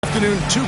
Afternoon 2.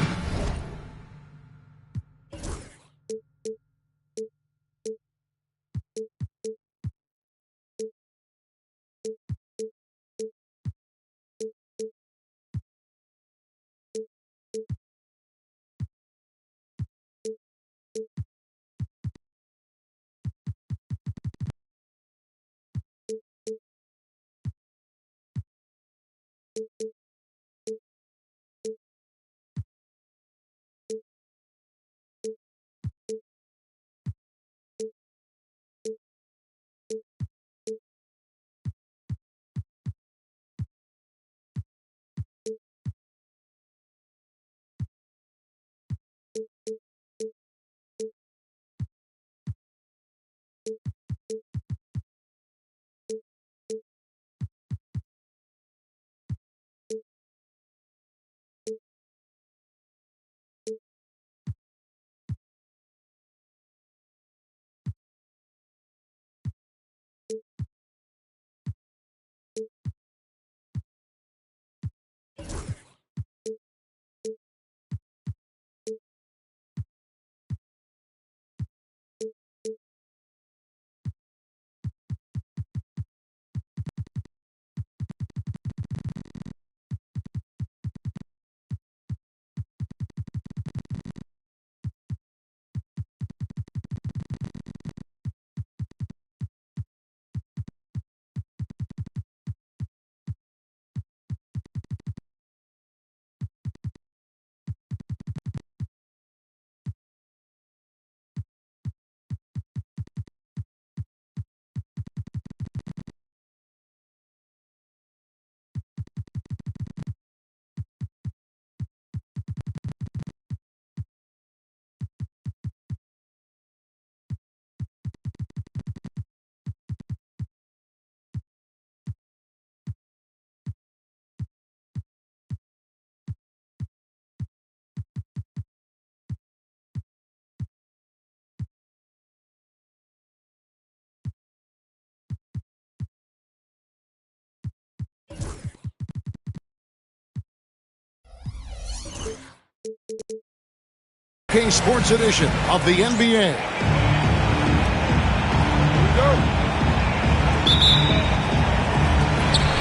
Sports edition of the NBA.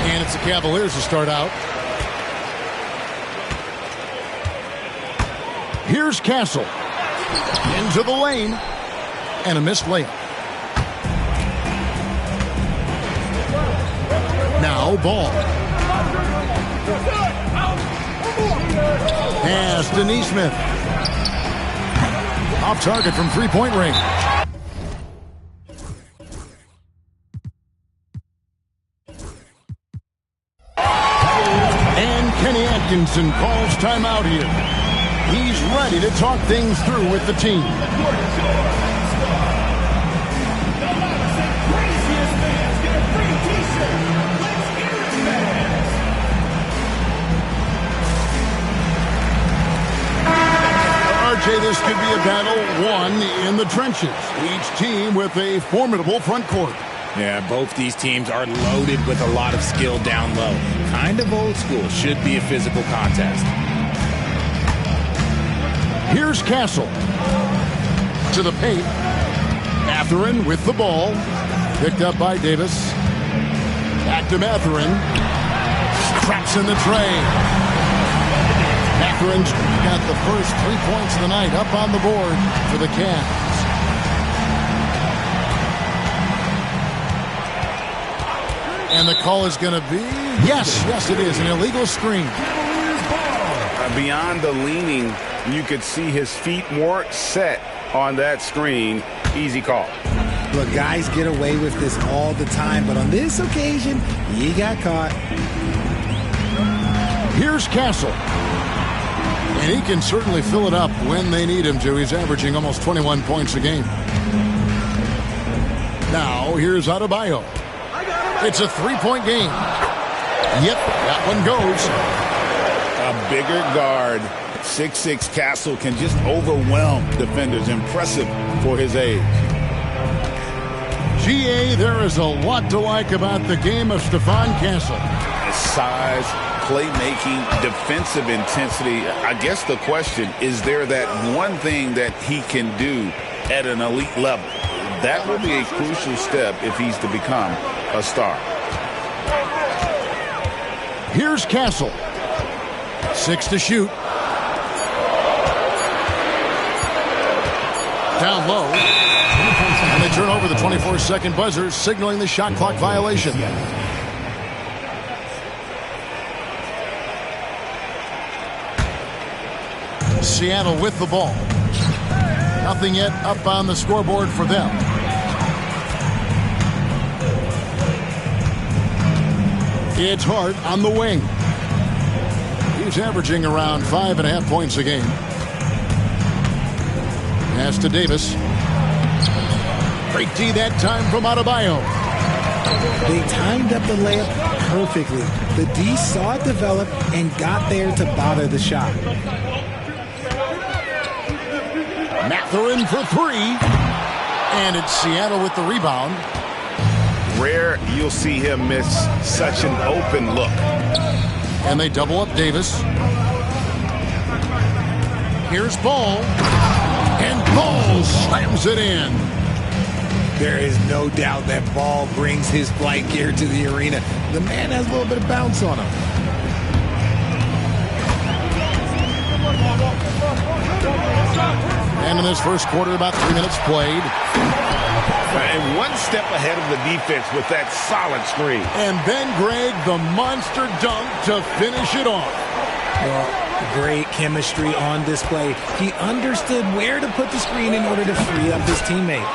And it's the Cavaliers to start out. Here's Castle. Into the lane. And a missed layup. Now Ball. Pass to Nesmith. Off target from three-point range. And Kenny Atkinson calls timeout here. He's ready to talk things through with the team. RJ, this could be a battle won in the trenches. Each team with a formidable front court. Yeah, both these teams are loaded with a lot of skill down low. Kind of old school. Should be a physical contest. Here's Castle. To the paint. Mathurin with the ball. Picked up by Davis. Back to Mathurin. Traps in the tray. Mathurin's got the first 3 points of the night up on the board for the Cavs. And the call is going to be, yes, it is, an illegal screen. Beyond the leaning, you could see his feet weren't set on that screen. Easy call. Look, guys get away with this all the time, but on this occasion, he got caught. Here's Castle. And he can certainly fill it up when they need him to. He's averaging almost 21 points a game. Now, here's Adebayo. It's a three-point game. Yep, that one goes. A bigger guard, 6'6" Castle, can just overwhelm defenders. Impressive for his age. GA, there is a lot to like about the game of Stephon Castle. His size, playmaking, defensive intensity. I guess the question, is there that one thing that he can do at an elite level? That will be a crucial step if he's to become a star. Here's Castle. 6 to shoot. Down low. And they turn over the 24-second buzzer, signaling the shot clock violation. Seattle with the ball. Nothing yet up on the scoreboard for them. It's Hart on the wing. He's averaging around 5.5 points a game. Pass to Davis. Great D that time from Adebayo. They timed up the layup perfectly. The D saw it develop and got there to bother the shot. Mathurin for 3. And it's Seattle with the rebound. Rare you'll see him miss such an open look. And they double up Davis. Here's Ball. And Ball slams it in. There is no doubt that Ball brings his flight gear to the arena. The man has a little bit of bounce on him. And in this first quarter, about 3 minutes played. And one step ahead of the defense with that solid screen. And then Greg, the monster dunk to finish it off. Well, great chemistry on display. He understood where to put the screen in order to free up his teammate.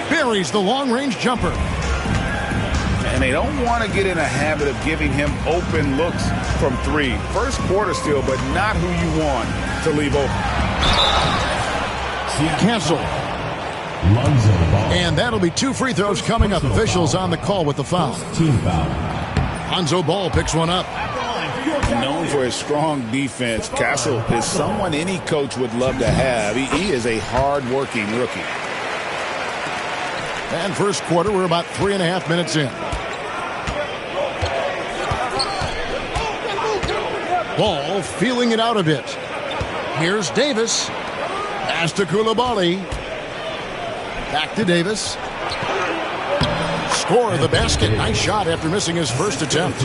Buries the long-range jumper. And they don't want to get in a habit of giving him open looks from 3. First quarter still, but not who you want to leave open. Cancel. And that'll be 2 free throws coming up. Officials on the call with the foul. Team foul. Lonzo Ball picks one up. Known for his strong defense, Castle is someone any coach would love to have. He is a hard-working rookie. And first quarter, we're about 3.5 minutes in. Ball feeling it out a bit. Here's Davis. Pass to Coulibaly. Back to Davis. Score the basket. Nice shot after missing his first attempt.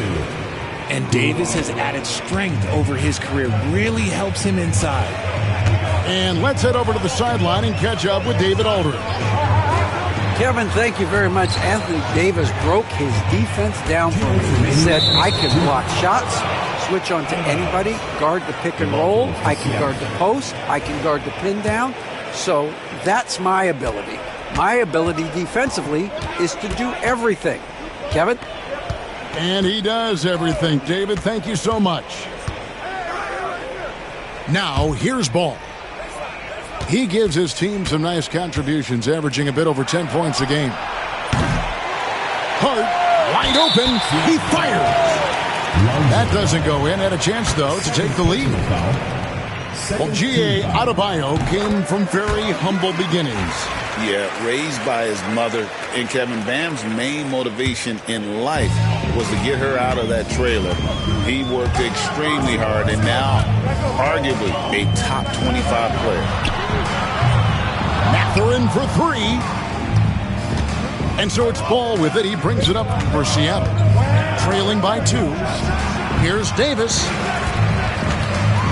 And Davis has added strength over his career. Really helps him inside. And let's head over to the sideline and catch up with David Aldridge. Kevin, thank you very much. Anthony Davis broke his defense down for me. He said, I can block shots, switch on to anybody, guard the pick and roll, I can guard the post, I can guard the pin down. So that's my ability. My ability defensively is to do everything. Kevin? And he does everything. David, thank you so much. Now, here's Ball. He gives his team some nice contributions, averaging a bit over 10 points a game. Hart, wide open. He fires. That doesn't go in. Had a chance, though, to take the lead. Well, G.A. Adebayo came from very humble beginnings. Yeah, raised by his mother. And Kevin, Bam's main motivation in life was to get her out of that trailer. He worked extremely hard and now arguably a top 25 player. Mathurin for 3. And so it's Ball with it. He brings it up for Seattle. Trailing by 2. Here's Davis.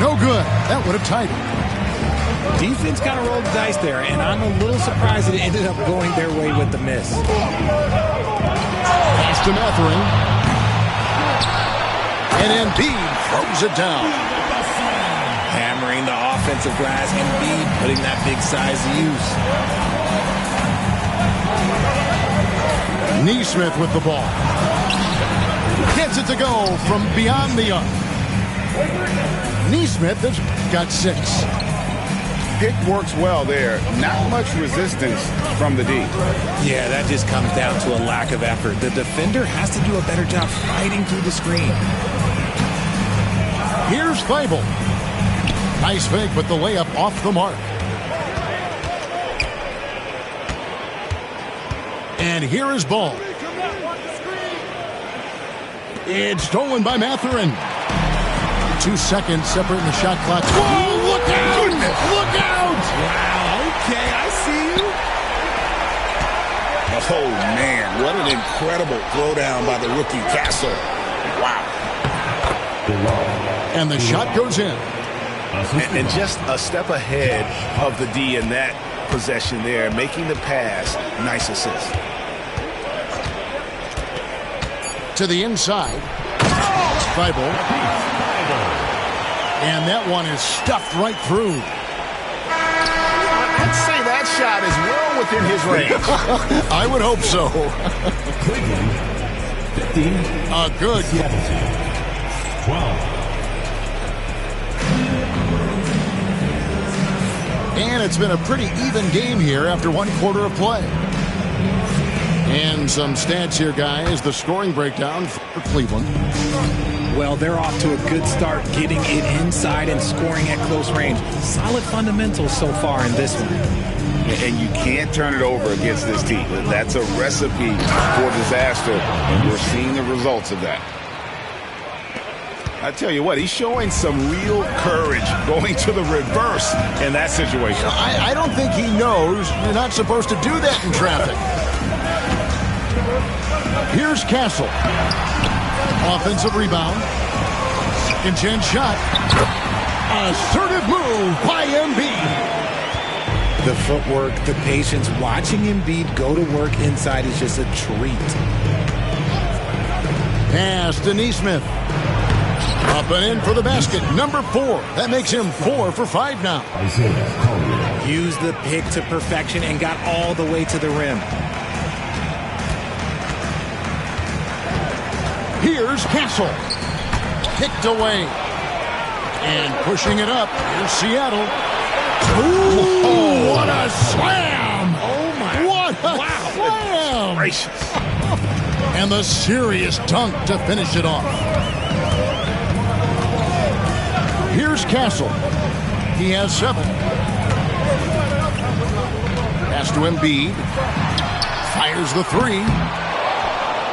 No good. That would have tied it. Defense kind of rolled the dice there, and I'm a little surprised that it ended up going their way with the miss. Pass to Mathurin. And Embiid throws it down. Hammering the offensive glass. Embiid putting that big size to use. Neesmith with the ball. Gets it to go from beyond the arc. Neesmith has got 6. Pick works well there. Not much resistance from the D. Yeah, that just comes down to a lack of effort. The defender has to do a better job fighting through the screen. Here's Thibault. Nice fake, but the layup off the mark. And here is Ball. It's stolen by Mathurin. 2 seconds separating the shot clock. Whoa, look out! Look out! Wow, okay, I see you. Oh, man, what an incredible throwdown by the rookie Castle. Wow. And the shot goes in. And just a step ahead of the D in that possession there, making the pass. Nice assist. To the inside. Thibault. And that one is stuffed right through. I'd say that shot is well within his range. I would hope so. Cleveland, 15. Good. Seattle, 12. And it's been a pretty even game here after 1 quarter of play. And some stats here, guys. The scoring breakdown for Cleveland. Well, they're off to a good start getting it inside and scoring at close range. Solid fundamentals so far in this one. And you can't turn it over against this team. That's a recipe for disaster, and we're seeing the results of that. I tell you what, he's showing some real courage going to the reverse in that situation. I don't think he knows you're not supposed to do that in traffic. Here's Castle. Offensive rebound. Second chance shot. Assertive move by Embiid. The footwork, the patience, watching Embiid go to work inside is just a treat. Pass to Nesmith. Up and in for the basket. Number 4. That makes him 4 for 5 now. Used the pick to perfection and got all the way to the rim. Here's Castle. Picked away. And pushing it up. Here's Seattle. Ooh, what a slam! Oh, my. What a slam! Gracious. And the serious dunk to finish it off. Here's Castle. He has 7. Pass to Embiid. Fires the 3.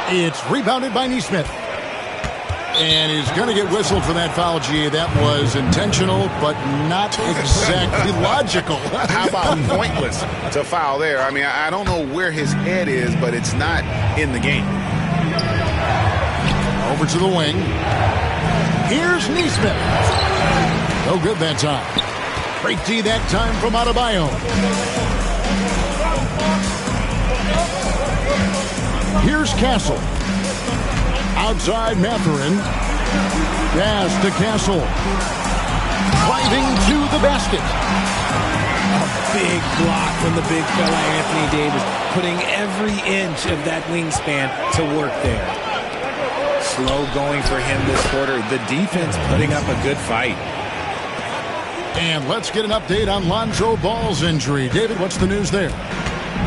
It's rebounded by Nesmith. And he's going to get whistled for that foul, G. That was intentional, but not exactly logical. How about pointless to foul there? I mean, I don't know where his head is, but it's not in the game. Over to the wing. Here's Nesmith. No good that time. Great D that time from Adebayo. Here's Castle. Outside Mathurin. Pass to Castle. Driving to the basket. A big block from the big fella Anthony Davis, putting every inch of that wingspan to work there. Slow going for him this quarter. The defense putting up a good fight. And let's get an update on Lonzo Ball's injury. David, what's the news there?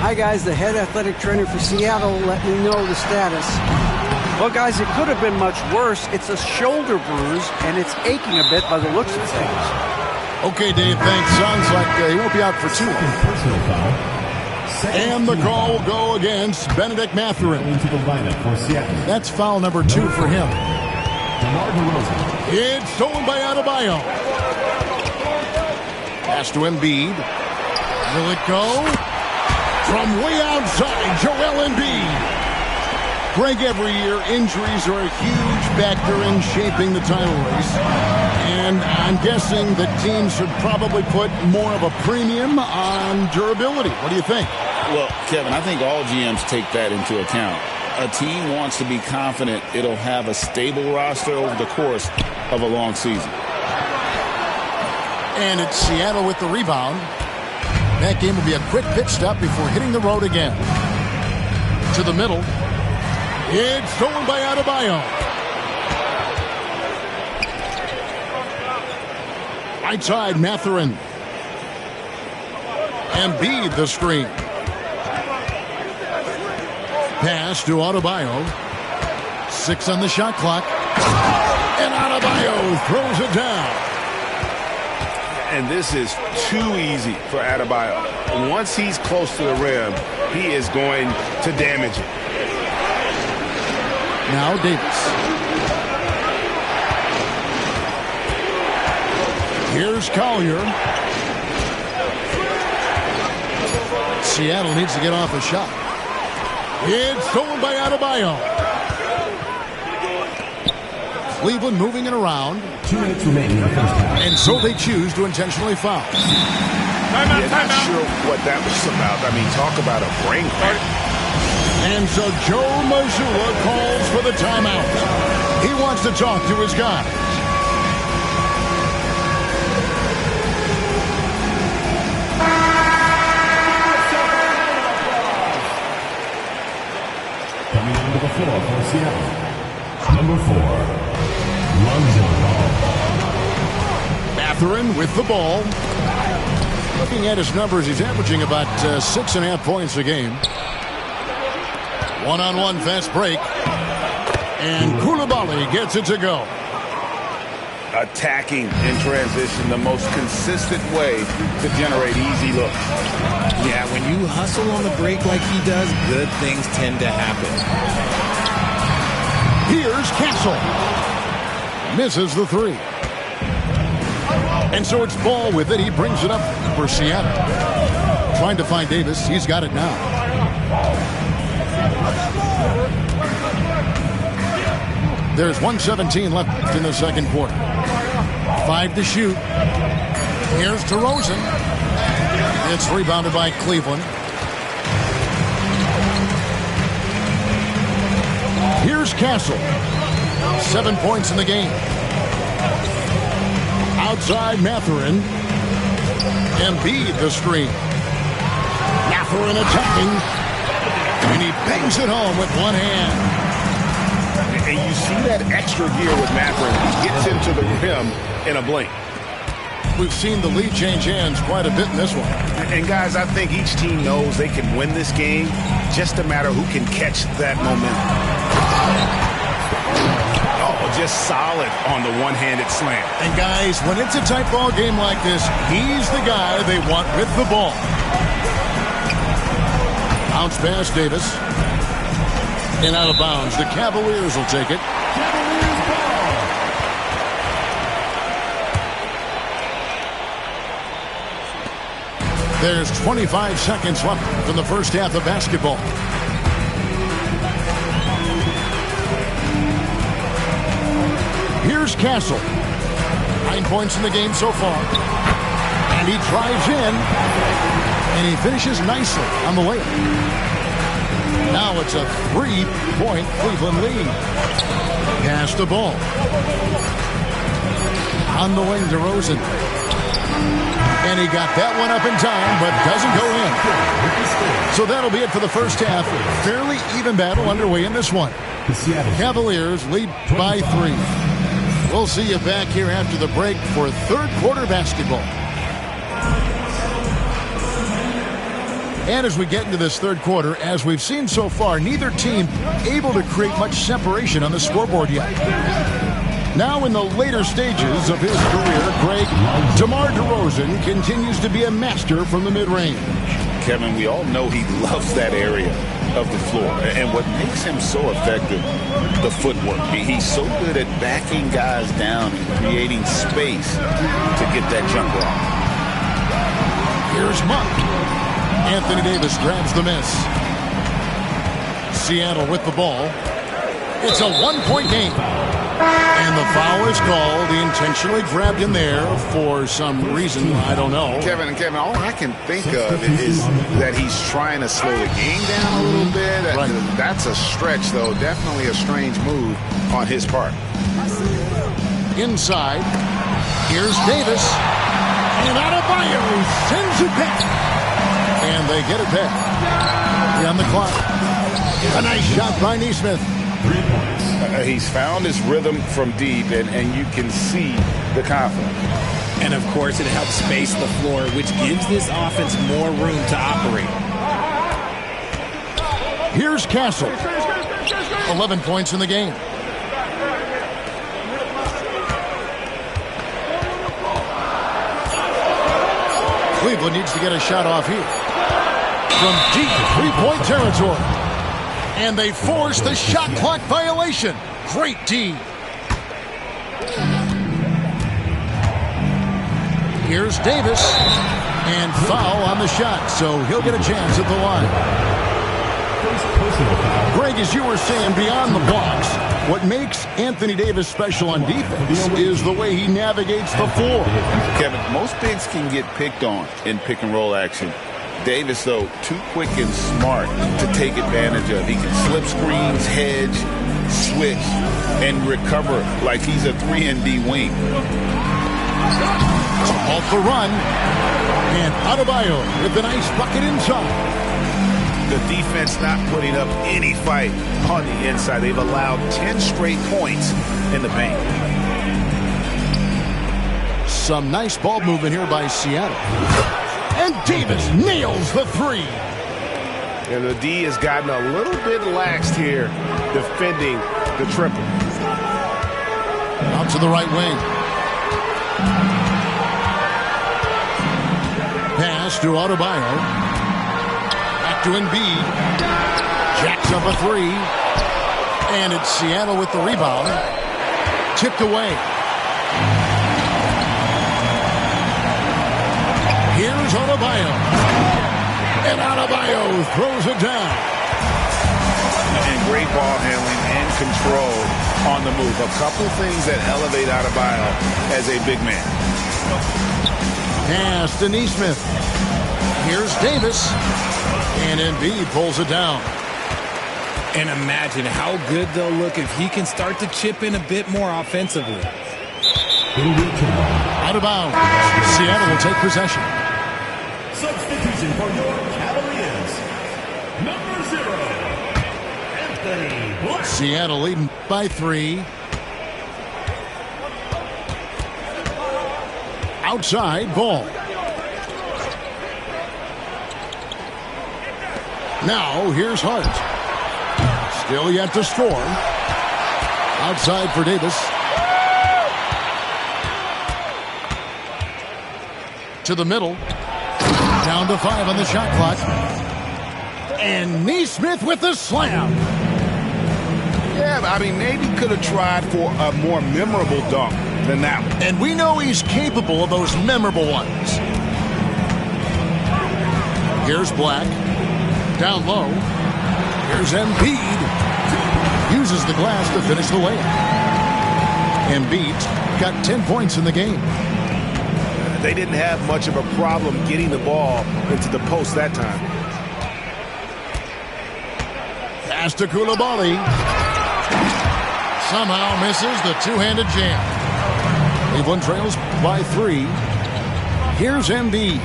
Hi, guys. The head athletic trainer for Seattle let me know the status. Well, guys, it could have been much worse. It's a shoulder bruise, and it's aching a bit by the looks of things. Okay, Dave, thanks. Sounds like he won't be out for too long. Personal foul. And the call will go against Benedict Mathurin. Into the lineup for Seattle. That's foul number 2 for him. DeMar DeRozan. It's stolen by Adebayo. Pass to Embiid. Will it go? From way outside, Joel Embiid. Greg, every year, injuries are a huge factor in shaping the title race. And I'm guessing that teams should probably put more of a premium on durability. What do you think? Well, Kevin, I think all GMs take that into account. A team wants to be confident it'll have a stable roster over the course of a long season. And it's Seattle with the rebound. That game will be a quick pit stop before hitting the road again. To the middle. It's stolen by Adebayo. Right side, Mathurin. Embiid the screen. Pass to Adebayo. 6 on the shot clock. And Adebayo throws it down. And this is too easy for Adebayo. Once he's close to the rim, he is going to damage it. Now Davis. Here's Collier. Seattle needs to get off a shot. It's stolen by Adebayo. Cleveland moving it around. 2 minutes remaining in the first half. And so they choose to intentionally foul. Not sure what that was about. I mean, talk about a brain cramp. And so Joe Mazzulla calls for the timeout. He wants to talk to his guys. Coming onto the floor for Seattle. Number 4, Lonzo Ball. Mathurin with the ball. Looking at his numbers, he's averaging about 6.5 points a game. One-on-one fast break. And Koulibaly gets it to go. Attacking in transition, the most consistent way to generate easy looks. Yeah, when you hustle on the break like he does, good things tend to happen. Here's Castle. Misses the three. And so it's Ball with it. He brings it up for Seattle. Trying to find Davis. He's got it now. There's 1:17 left in the second quarter. 5 to shoot. Here's DeRozan. It's rebounded by Cleveland. Here's Castle. 7 points in the game. Outside Mathurin. Embiid the screen. Mathurin attacking. And he bangs it home with one hand. And you see that extra gear with Mathurin. He gets into the rim in a blink. We've seen the lead change hands quite a bit in this one. And guys, I think each team knows they can win this game. Just a matter who can catch that momentum. Oh, just solid on the one-handed slam. And guys, when it's a tight ball game like this, he's the guy they want with the ball. Bounce pass Davis. And out of bounds. The Cavaliers will take it. Cavaliers ball. There's 25 seconds left from the first half of basketball. Here's Castle. 9 points in the game so far. And he drives in. And he finishes nicely on the layup. Now it's a 3-point Cleveland lead. Pass the ball. On the wing, DeRozan. And he got that one up in time, but doesn't go in. So that'll be it for the first half. Fairly even battle underway in this one. The Seattle Cavaliers lead by 3. We'll see you back here after the break for third quarter basketball. And as we get into this third quarter, as we've seen so far, neither team able to create much separation on the scoreboard yet. Now in the later stages of his career, DeMar DeRozan continues to be a master from the mid-range. Kevin, we all know he loves that area of the floor. And what makes him so effective, the footwork. He's so good at backing guys down and creating space to get that jumper off. Here's Monk. Anthony Davis grabs the miss. Seattle with the ball. It's a one-point game. And the foul is called. He intentionally grabbed in there for some reason. I don't know. Kevin, all I can think of is that he's trying to slow the game down a little bit. Right. That's a stretch, though. Definitely a strange move on his part. Inside. Here's Davis. And Adebayo sends it back. And they get it back. On the clock. A nice shot by Nesmith. 3 points. He's found his rhythm from deep, and you can see the confidence. And, of course, it helps space the floor, which gives this offense more room to operate. Here's Castle. 11 points in the game. Cleveland needs to get a shot off here. From deep three-point territory. And they force the shot clock violation. Great D. Here's Davis. And foul on the shot, so he'll get a chance at the line. Greg, as you were saying, beyond the blocks, what makes Anthony Davis special on defense is the way he navigates the floor. Kevin, most bigs can get picked on in pick-and-roll action. Davis, though, too quick and smart to take advantage of. He can slip screens, hedge, switch, and recover like he's a 3-and-D wing. Off the run. And Adebayo with the nice bucket inside. The defense not putting up any fight on the inside. They've allowed 10 straight points in the paint. Some nice ball movement here by Seattle. And Davis nails the three. And the D has gotten a little bit laxed here defending the triple. Out to the right wing. Pass to Adebayo. Back to Embiid. Jacks up a three. And it's Seattle with the rebound. Tipped away. Here's Adebayo. And Adebayo throws it down. And great ball handling and control on the move. A couple things that elevate Adebayo as a big man. Pass to Nesmith. Here's Davis. And Embiid pulls it down. And imagine how good they'll look if he can start to chip in a bit more offensively. Out of bounds. Seattle will take possession. Substitution for your Cavaliers. Number 0, Anthony Black. Seattle leading by 3. Outside ball. Now here's Hart. Still yet to score. Outside for Davis. To the middle. Down to 5 on the shot clock. And Nesmith with the slam. Yeah, I mean, maybe could have tried for a more memorable dunk than that one. And we know he's capable of those memorable ones. Here's Black. Down low. Here's Embiid. Uses the glass to finish the layup. Embiid got 10 points in the game. They didn't have much of a problem getting the ball into the post that time. Pass to Coulibaly. Somehow misses the two-handed jam. Cleveland trails by 3. Here's Embiid.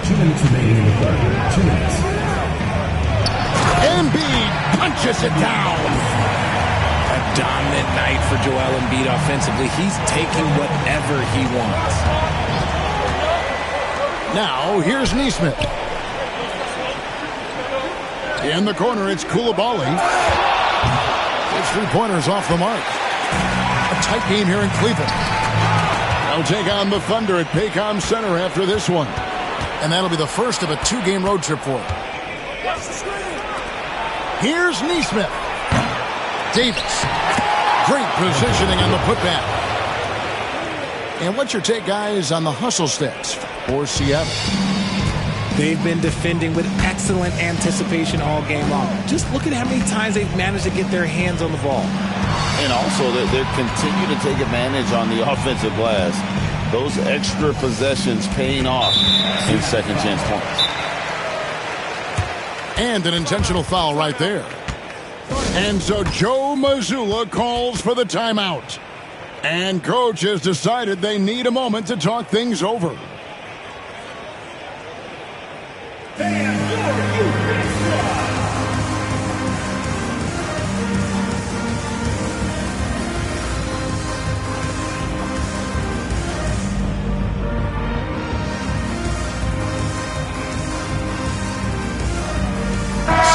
2 minutes remaining in the third. 2 minutes. Embiid punches it down. A dominant night for Joel Embiid offensively. He's taking whatever he wants. Now, here's Nesmith. In the corner, it's Coulibaly. His three-pointers off the mark. A tight game here in Cleveland. They'll take on the Thunder at Paycom Center after this one. And that'll be the first of a 2-game road trip for them. Here's Nesmith. Davis. Great positioning on the putback. And what's your take, guys, on the hustle stats for Seattle? They've been defending with excellent anticipation all game long. Just look at how many times they've managed to get their hands on the ball. And also, they continue to take advantage on the offensive glass. Those extra possessions paying off in second chance points. And an intentional foul right there. And so Joe Mazzulla calls for the timeout. And coach has decided they need a moment to talk things over.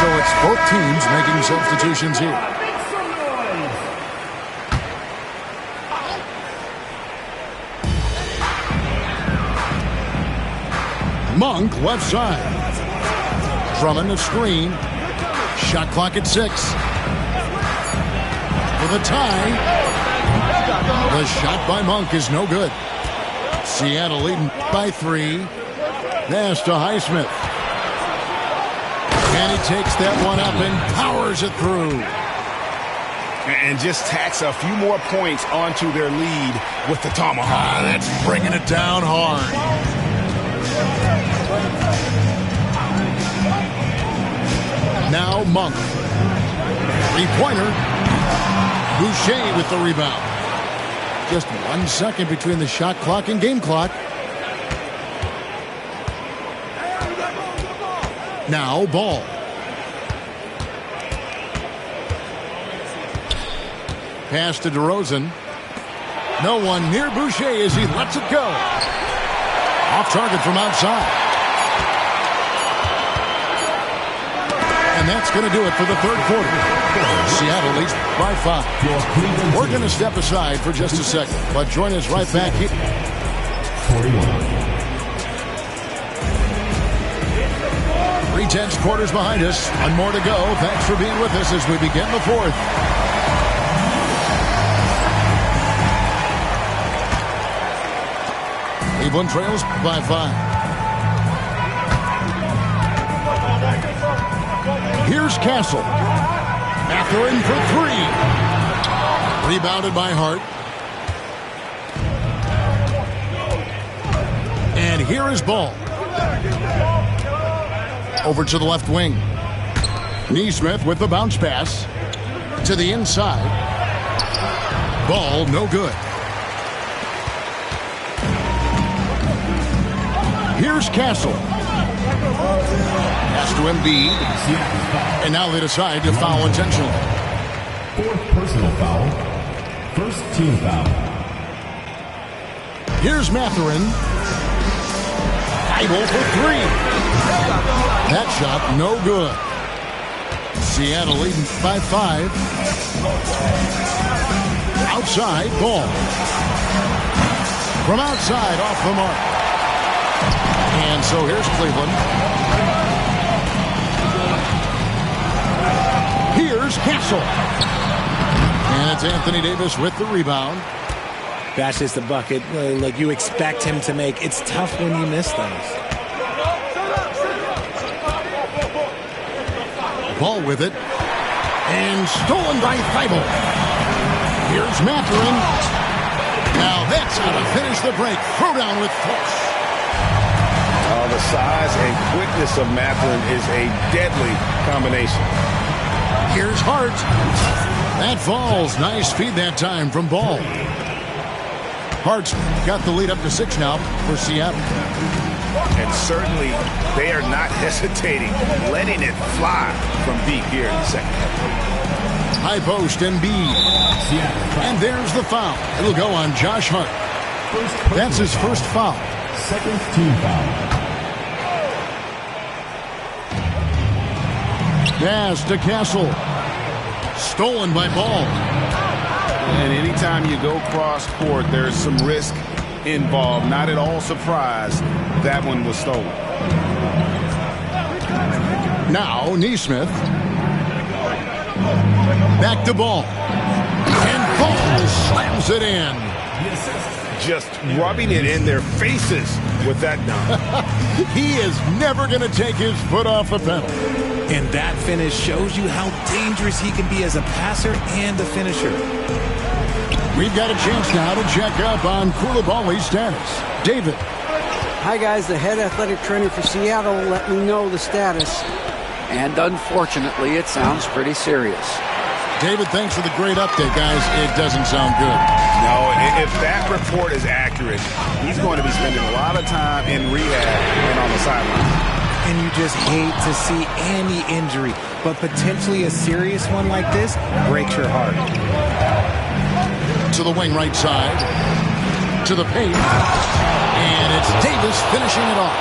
So it's both teams making substitutions here. Monk left side. Drummond a screen. Shot clock at 6. For the tie. The shot by Monk is no good. Seattle leading by 3. Pass to Highsmith. And he takes that one up and powers it through. And just tacks a few more points onto their lead with the tomahawk. That's bringing it down hard. Now Monk. 3-pointer. Boucher with the rebound. Just 1 second between the shot clock and game clock. Now Ball. Pass to DeRozan. No one near Boucher as he lets it go. Off target from outside. And that's going to do it for the third quarter. Seattle leads by 5. We're going to step aside for just a second, but join us right back here. 3/10 quarters behind us. One more to go. Thanks for being with us as we begin the fourth. Cleveland trails by 5. Here's Castle. Mathurin for 3. Rebounded by Hart. And here is Ball. Over to the left wing. Neesmith with the bounce pass. To the inside. Ball no good. Here's Castle. Pass to Embiid. And now they decide to foul intentionally. 4th personal foul. 1st team foul. Here's Mathurin. Idle for 3. That shot no good. Seattle leading by 5. Outside, Ball. From outside, off the mark. And so here's Cleveland. Here's Castle. And it's Anthony Davis with the rebound. That's just the bucket like you expect him to make. It's tough when you miss those. Ball with it. And stolen by Thibault. Here's Mathurin. Now that's how to finish the break. Throw down with force. The size and quickness of Mathurin is a deadly combination. Here's Hart. That falls. Nice feed that time from Ball. Hart's got the lead up to 6 now for Seattle. And certainly they are not hesitating, letting it fly from deep here in the second. High post, Embiid. And there's the foul. It'll go on Josh Hart. That's his first foul. 2nd team foul. Pass to Castle. Stolen by Ball. And anytime you go cross court, there's some risk involved. Not at all surprised that one was stolen. Now Neesmith. Back to Ball. And Ball slams it in. Just rubbing it in their faces with that dunk. He is never going to take his foot off the pedal. And that finish shows you how dangerous he can be as a passer and a finisher. We've got a chance now to check up on Koulibaly's status. David. Hi, guys. The head athletic trainer for Seattle let me know the status. And unfortunately, it sounds pretty serious. David, thanks for the great update, guys. It doesn't sound good. No, if that report is accurate, he's going to be spending a lot of time in rehab and on the sideline. And you just hate to see any injury, but potentially a serious one like this breaks your heart. To the wing right side. To the paint. And it's Davis finishing it off.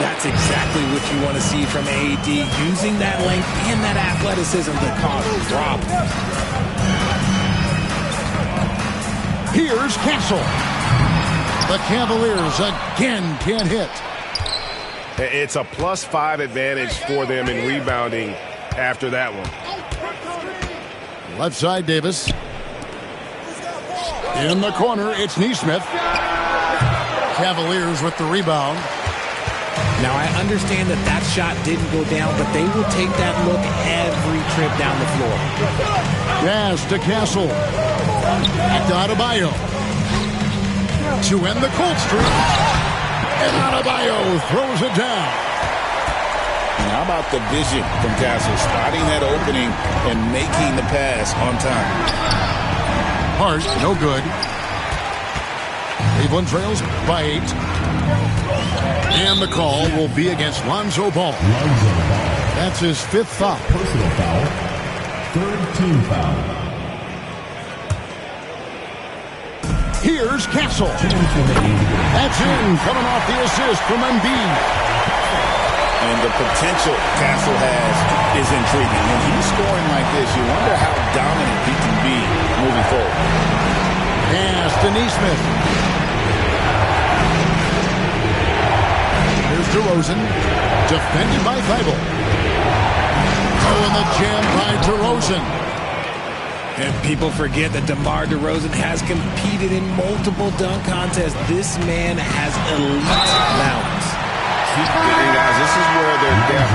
That's exactly what you want to see from AD, using that length and that athleticism to cause problems. Here's Castle. The Cavaliers again can't hit. It's a +5 advantage for them in rebounding after that one. Left side, Davis. In the corner, it's Neesmith. Cavaliers with the rebound. Now, I understand that shot didn't go down, but they will take that look every trip down the floor. Pass to Castle. Back to Adebayo. To end the cold streak. And Adebayo throws it down. And how about the vision from Castle, spotting that opening and making the pass on time. Hart, no good. Cleveland trails by 8. And the call will be against Lonzo Ball. That's his 5th foul. Personal foul. 3rd team foul. Here's Castle. That's in, coming off the assist from Embiid. And the potential Castle has is intriguing. When he's scoring like this, you wonder how dominant he can be moving forward. Pass to Neesmith. Here's DeRozan. Defended by Thibault. Oh, and the jam by DeRozan. And people forget that DeMar DeRozan has competed in multiple dunk contests. This man has elite balance. And guys, this is where their depth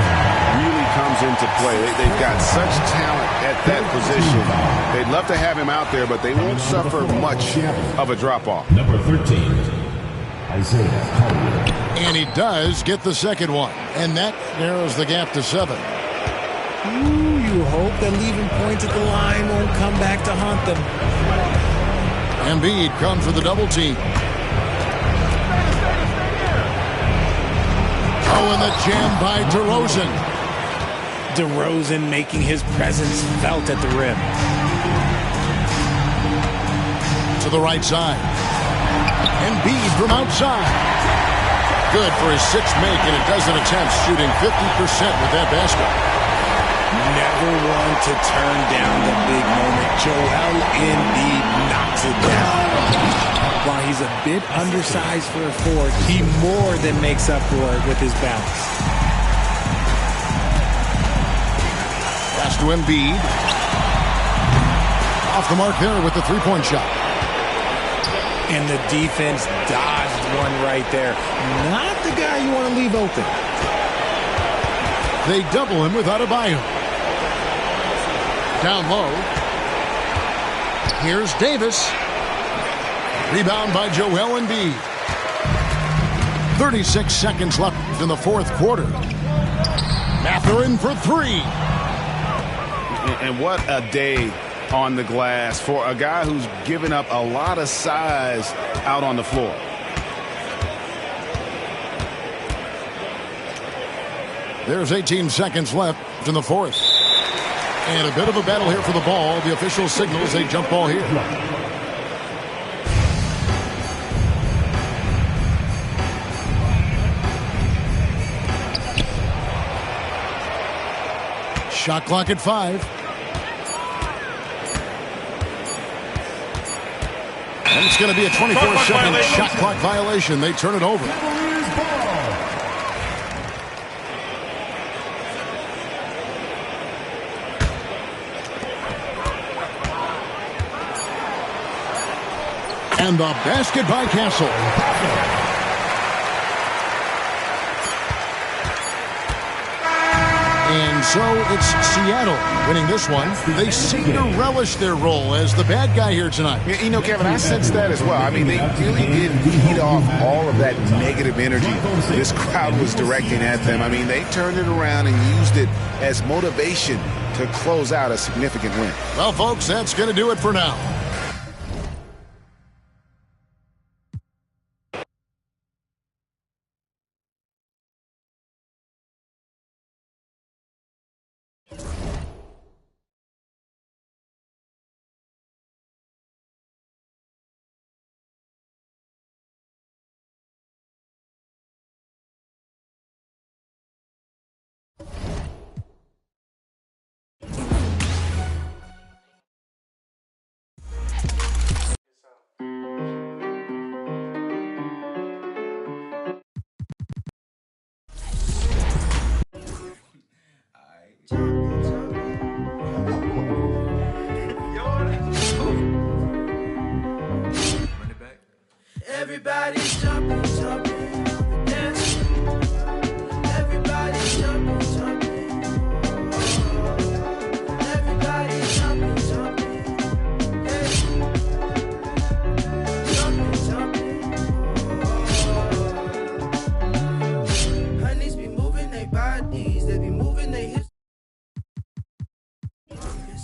really comes into play. They've got such talent at that position. They'd love to have him out there, but they won't suffer much of a drop-off. Number 13, Isaiah Collier. And he does get the second one. And that narrows the gap to 7. Ooh, you hope that leaving points at the line won't come back to haunt them. Embiid comes for the double team. Oh, and the jam by DeRozan. DeRozan making his presence felt at the rim. To the right side. Embiid from outside. Good for his 6th make, and a dozen attempts, shooting 50% with that basket. Never one to turn down the big moment. Joel Embiid knocks it down. While he's a bit undersized for a forward, he more than makes up for it with his bounce. Pass to Embiid. Off the mark there with the three-point shot. And the defense dodged one right there. Not the guy you want to leave open. They double him with Adebayo. Down low. Here's Davis. Rebound by Joel Embiid. 36 seconds left in the 4th quarter. Mathurin for 3. And what a day on the glass for a guy who's given up a lot of size out on the floor. There's 18 seconds left in the 4th. And a bit of a battle here for the ball. The official signals a jump ball here. Shot clock at 5. And it's going to be a 24-second shot clock violation. They turn it over. And the basket by Castle. And so it's Seattle winning this one. They seem to relish their role as the bad guy here tonight. You know, Kevin, I sense that as well. I mean, they really did feed off all of that negative energy this crowd was directing at them. I mean, they turned it around and used it as motivation to close out a significant win. Well, folks, that's going to do it for now.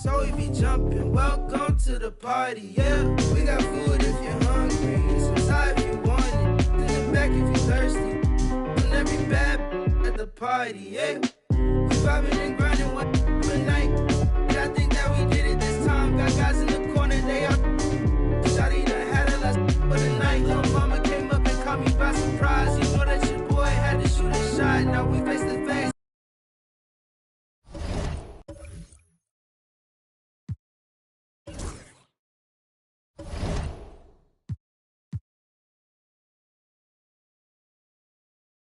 so we be jumping. Welcome to the party, yeah. We got food if you're hungry. It's inside if you want it. To the back if you're thirsty. And every bad at the party, yeah. We vibing and grinding one night. And I think that we did it this time. Got guys in the corner, they are. Shawty done had a last for the night. Little mama came up and caught me by surprise. You know that your boy had to shoot a shot. Now we